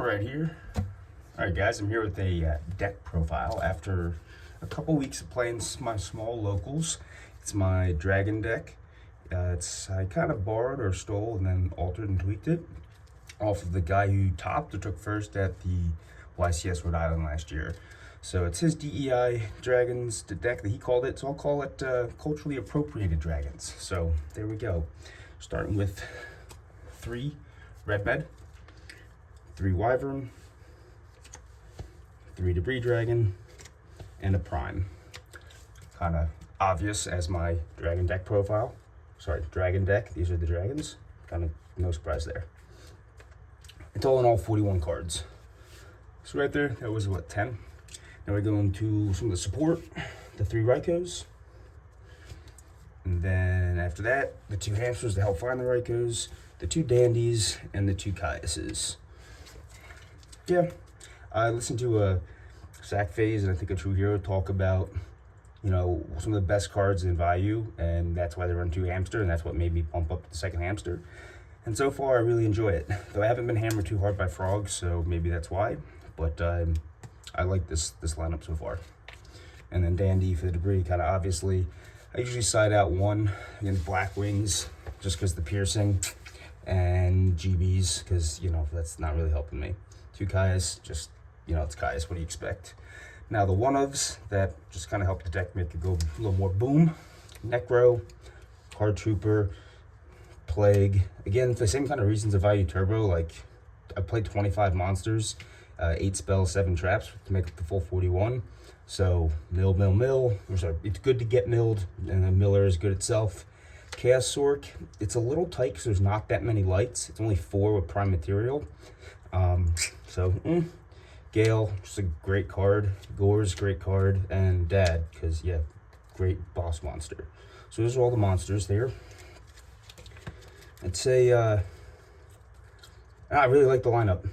right here. All right, guys, I'm here with a deck profile after a couple weeks of playing my small locals. It's my dragon deck. I kind of borrowed or stole and then altered and tweaked it off of the guy who topped or took first at the YCS Rhode Island last year. So it's his DEI dragons, the deck that he called it. So I'll call it culturally appropriated dragons. So there we go. Starting with 3 red med, 3 wyvern, 3 debris dragon, and a prime. Kind of obvious as my dragon deck profile. Sorry, dragon deck. These are the dragons. Kind of no surprise there. It's all in all 41 cards. So right there, that was what, 10? Now we're going to some of the support, the 3 Rykos. And then after that, the 2 hamsters to help find the Rykos, the 2 dandies, and the 2 Caiuses. Yeah, I listened to a Sack Phase and I think a True Hero talk about, you know, some of the best cards in value, and that's why they run 2 hamster, and that's what made me pump up the 2nd hamster. And so far, I really enjoy it. Though I haven't been hammered too hard by frogs, so maybe that's why. But I like this lineup so far. And then dandy for the debris, kind of obviously. I usually side out 1 against black wings, just because the piercing, and GBs, because, you know, that's not really helping me. 2 Caius, just, you know, it's Caius, what do you expect? Now the 1-ofs that just kind of help the deck make it go a little more boom. Necro, Card Trooper, Plague. Again, for the same kind of reasons of value turbo, like I played 25 monsters, 8 spells, 7 traps to make it the full 41. So mill. It's good to get milled, and the miller is good itself. Chaos Sork, it's a little tight because there's not that many lights. It's only 4 with prime material. Gale, just a great card. Gore's great card, and Dad, because yeah, great boss monster. So those are all the monsters there. I'd say I really like the lineup.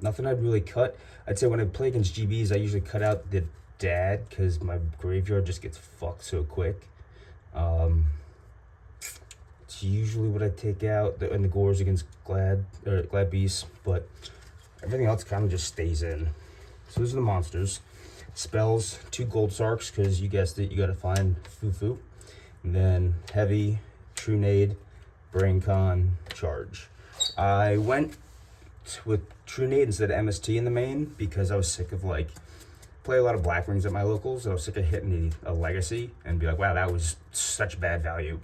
Nothing I'd really cut. I'd say when I play against GBs, I usually cut out the Dad because my graveyard just gets fucked so quick. It's usually what I take out, and the Gores against Glad Beasts, but everything else kind of just stays in. So those are the monsters. Spells, 2 Gold Sarks, because you guessed it, you got to find Fufu. And then Heavy, True Nade, Brain Con, Charge. I went with True Nade instead of MST in the main because I was sick of play a lot of Black Wings at my locals. I was sick of hitting a Legacy and be like, wow, that was such bad value.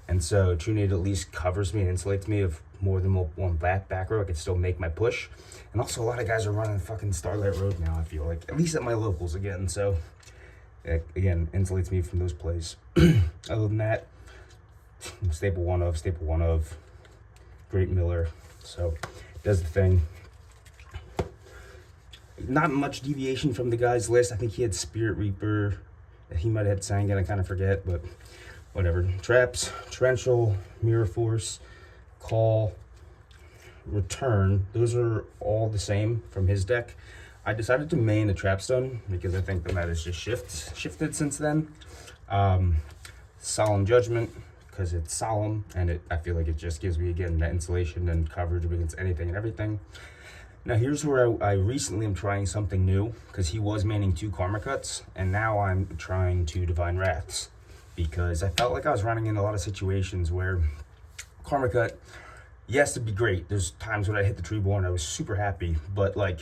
And so True Nade at least covers me and insulates me of more than 1 back row. I can still make my push. And also a lot of guys are running fucking Starlight Road now, I feel like. At least at my locals again. So, again, insulates me from those plays. Other than that, staple one of. Great Miller. So, does the thing. Not much deviation from the guy's list. I think he had Spirit Reaper. He might have had Sangan, I kind of forget, but whatever. Traps, Torrential, Mirror Force, Call, Return. Those are all the same from his deck. I decided to main the Trapstone because I think the meta has just shifted since then. Solemn Judgment, because it's solemn, and I feel like it just gives me, again, that insulation and coverage against anything and everything. Now here's where I recently am trying something new, because he was manning 2 Karma Cuts, and now I'm trying 2 Divine Wraths, because I felt like I was running in a lot of situations where Karma Cut, yes, it'd be great. There's times when I hit the Treeborn, I was super happy, but like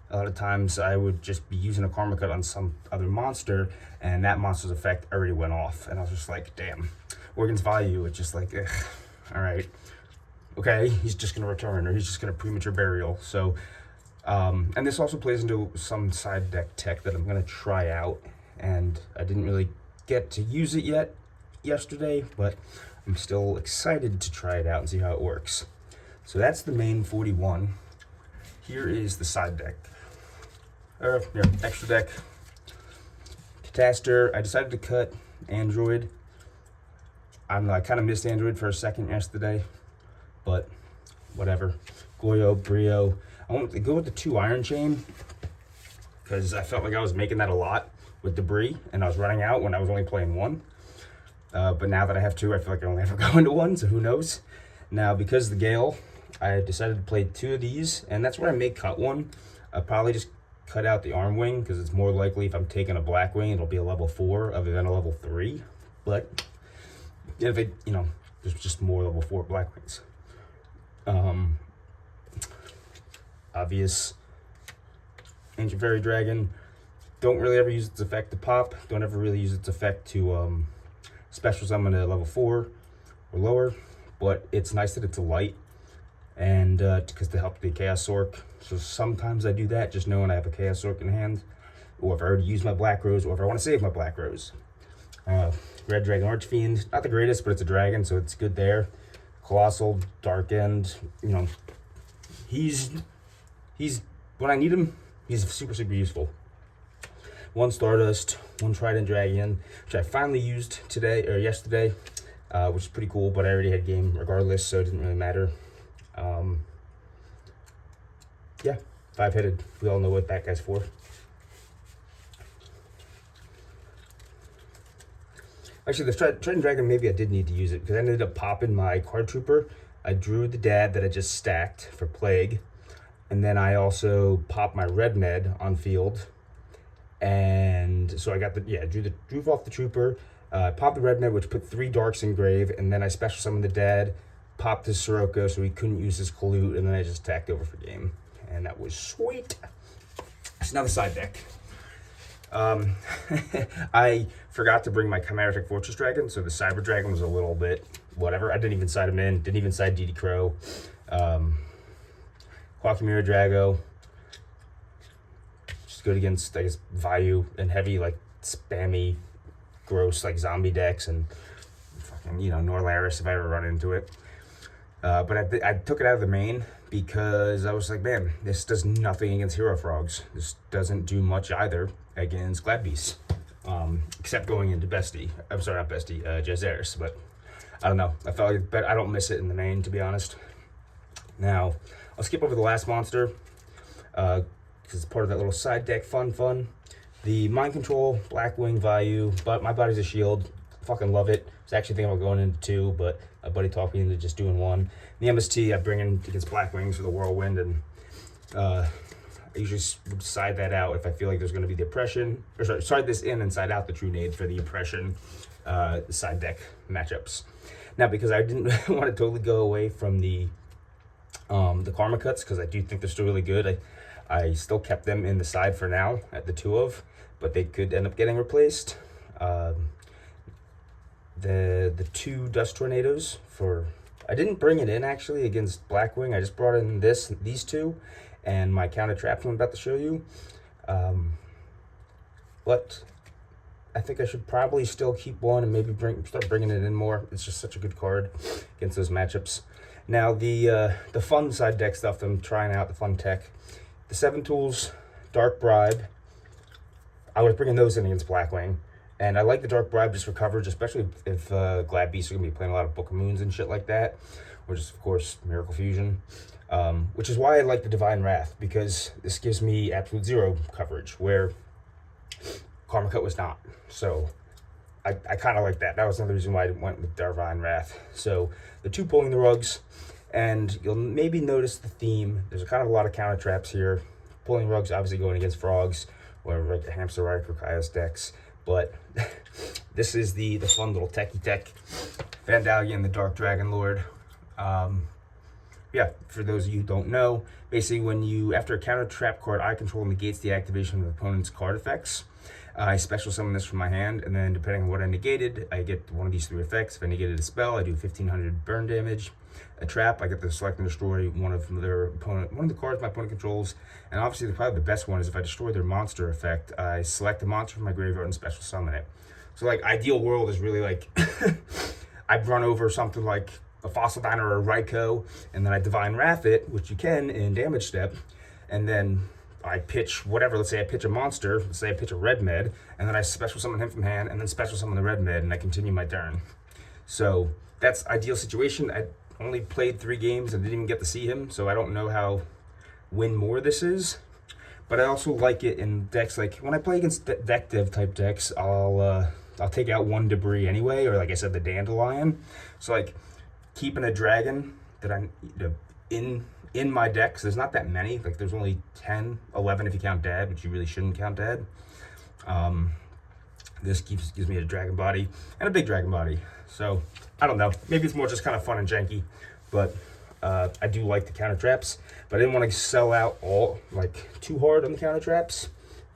a lot of times I would just be using a Karma Cut on some other monster, and that monster's effect already went off, and I was just like, damn. Organ's value, it's just like, ugh, all right. Okay, he's just going to return, or he's just going to premature burial. So, and this also plays into some side deck tech that I'm going to try out, and I didn't really get to use it yet yesterday, but I'm still excited to try it out and see how it works. So that's the main 41. Here is the side deck. Extra deck. Cataster. I decided to cut Android. I kind of missed Android for a second yesterday, but whatever. Goyo, Brio. I want to go with the 2 Iron Chain because I felt like I was making that a lot with Debris, and I was running out when I was only playing 1. But now that I have 2, I feel like I only ever go into 1, so who knows? Now, because the Gale, I decided to play 2 of these, and that's where I may cut one. I'll probably just cut out the arm wing, because it's more likely if I'm taking a black wing, it'll be a level 4 other than a level 3. But if it, there's just more level 4 black wings. Obvious Ancient Fairy Dragon. Don't really ever use its effect to pop. Don't ever really use its effect to special summon a level 4 or lower. But it's nice that it's a light, and because to help the Chaos Sork. So sometimes I do that, just knowing I have a Chaos Sork in hand, or if I already used my Black Rose, or if I want to save my Black Rose. Red Dragon Archfiend, not the greatest, but it's a dragon, so it's good there. Colossal, Dark End, he's when I need him, he's super useful. 1 Stardust, 1 Trident Dragon, which I finally used today or yesterday, which is pretty cool, but I already had game regardless, so it didn't really matter. Yeah, 5-headed. We all know what that guy's for. Actually, the Trident Dragon, maybe I did need to use it, because I ended up popping my Card Trooper. I drew the dad that I just stacked for Plague, and then I also popped my Red Med on field. And so I got drew off the Trooper, popped the Red Med, which put 3 Darks in grave, and then I special summoned the dad, popped his Sirocco so he couldn't use his Colute, and then I just attacked over for game. And that was sweet. So now the side deck. I forgot to bring my Chimeritic Fortress Dragon, so the Cyber Dragon was a little bit whatever. I didn't even side him in, didn't even side DD Crow. Quackmira Drago. Just good against, I guess, Vayu and heavy, like, spammy, gross, like, zombie decks, and fucking, Norlaris if I ever run into it. But I took it out of the main because I was like, man, this does nothing against Hero Frogs. This doesn't do much either against Glad Beasts, except going into Bestie. I'm sorry, not Bestie, Jazeris. But I don't know. I felt like I don't miss it in the main, to be honest. Now, I'll skip over the last monster because it's part of that little side deck fun. The Mind Control, Blackwing, Vayu, but my body's a shield. Fucking love it. I was actually thinking about going into 2, but my buddy talked me into just doing 1. The MST I bring in against Blackwings for the Whirlwind, and I usually side that out if I feel like there's going to be the oppression, or sorry, side this in and side out the True Nade for the oppression side deck matchups. Now, because I didn't want to totally go away from the Karma Cuts, because I do think they're still really good, I still kept them in the side for now at the 2 of, but they could end up getting replaced. The 2 Dust Tornadoes I didn't bring it in actually against Blackwing. I just brought in these 2, and my counter traps I'm about to show you. But I think I should probably still keep 1 and maybe start bringing it in more. It's just such a good card against those matchups. Now the fun side deck stuff I'm trying out, the fun tech, the 7 tools, Dark Bribe. I was bringing those in against Blackwing. And I like the Dark Bribe just for coverage, especially if Glad Beasts are going to be playing a lot of Book of Moons and shit like that, which is, of course, Miracle Fusion, which is why I like the Divine Wrath, because this gives me absolute 0 coverage, where Karma Cut was not. So I kind of like that. That was another reason why I went with Divine Wrath. So the 2 pulling the rugs, and you'll maybe notice the theme. There's kind of a lot of counter traps here. Pulling rugs, obviously going against frogs, or like the Hamster Reich or Kaios decks. But this is the fun little techie tech. Vandalion, the Dark Dragon Lord. Yeah, for those of you who don't know, basically after a counter trap card I control negates the activation of the opponent's card effects, I special summon this from my hand, and then depending on what I negated, I get one of these 3 effects. If I negated a spell, I do 1500 burn damage. A trap, I get to select and destroy one of the cards my opponent controls. And obviously, probably the best one is if I destroy their monster effect, I select a monster from my graveyard and special summon it. So, like, ideal world is really like I'd run over something like a Fossil Diner or a Raikou, and then I Divine Wrath it, which you can in damage step, and then I pitch whatever. Let's say I pitch a monster. Let's say I pitch a Red Med, and then I special summon him from hand, and then special summon the Red Med, and I continue my turn. So that's ideal situation. I only played 3 games and didn't even get to see him, so I don't know how win more this is. But I also like it in decks like when I play against deck dev type decks, I'll take out 1 debris anyway, or like I said, the Dandelion. So like keeping a dragon that in my deck, 'cause there's not that many. Like there's only 10, 11 if you count Dad, which you really shouldn't count Dad. This gives me a dragon body and a big dragon body. So I don't know. Maybe it's more just kind of fun and janky, but I do like the counter traps. But I didn't want to sell out all like too hard on the counter traps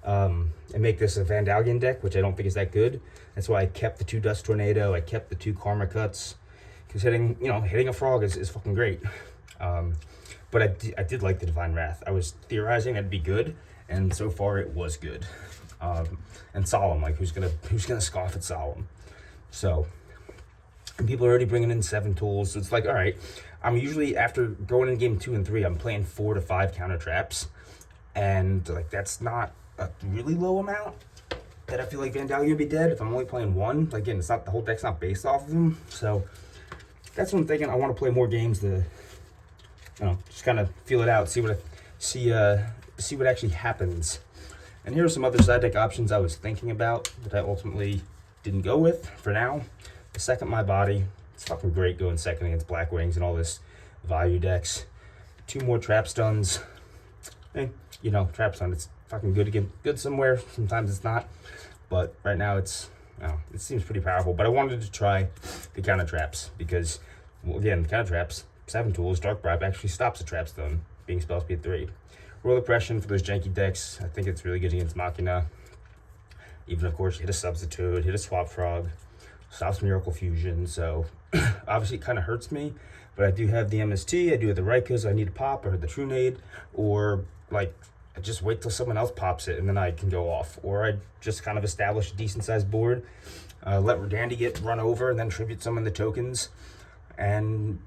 and make this a Vandalion deck, which I don't think is that good. That's why I kept the 2 Dust Tornado. I kept the 2 Karma Cuts, because hitting a frog is fucking great. But I did like the Divine Wrath. I was theorizing that'd be good, and so far it was good. And Solemn, like who's gonna scoff at Solemn? So, and people are already bringing in 7 tools. So it's like, all right, I'm usually after going in game 2 and 3, I'm playing 4 to 5 counter traps, and like that's not a really low amount that I feel like Vandalion would be dead if I'm only playing 1. Again, it's not, the whole deck's not based off of them, so that's what I'm thinking. I want to play more games to, just kind of feel it out, see what actually happens. And here are some other side deck options I was thinking about that I ultimately didn't go with for now. The Second My Body, it's fucking great going second against Black Wings and all this value decks. 2 more Trap Stuns. Trap Stun, it's fucking good again. Good somewhere, sometimes it's not. But right now it seems pretty powerful. But I wanted to try the counter traps because, well, again, the counter traps, 7 tools, Dark Bribe actually stops a Trap Stun, being spell speed 3. Royal Oppression for those janky decks, I think it's really good against Machina. Even, of course, hit a Substitute, hit a Swap Frog, stops Miracle Fusion, so obviously it kind of hurts me, but I do have the MST, I do have the Raikas, I need to pop, or the Trunade, or like, I just wait till someone else pops it and then I can go off, or I just kind of establish a decent sized board, let Dandy get run over and then tribute some of the tokens, and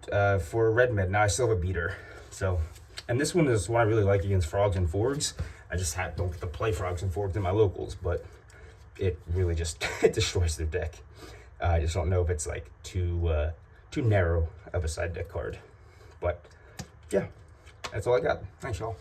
for Red Mid, now I still have a beater, so. And this one is what I really like against Frogs and Forgs. I just don't get to play Frogs and Forgs in my locals, but it really just it destroys their deck. I just don't know if it's like too narrow of a side deck card. But yeah, that's all I got. Thanks, y'all.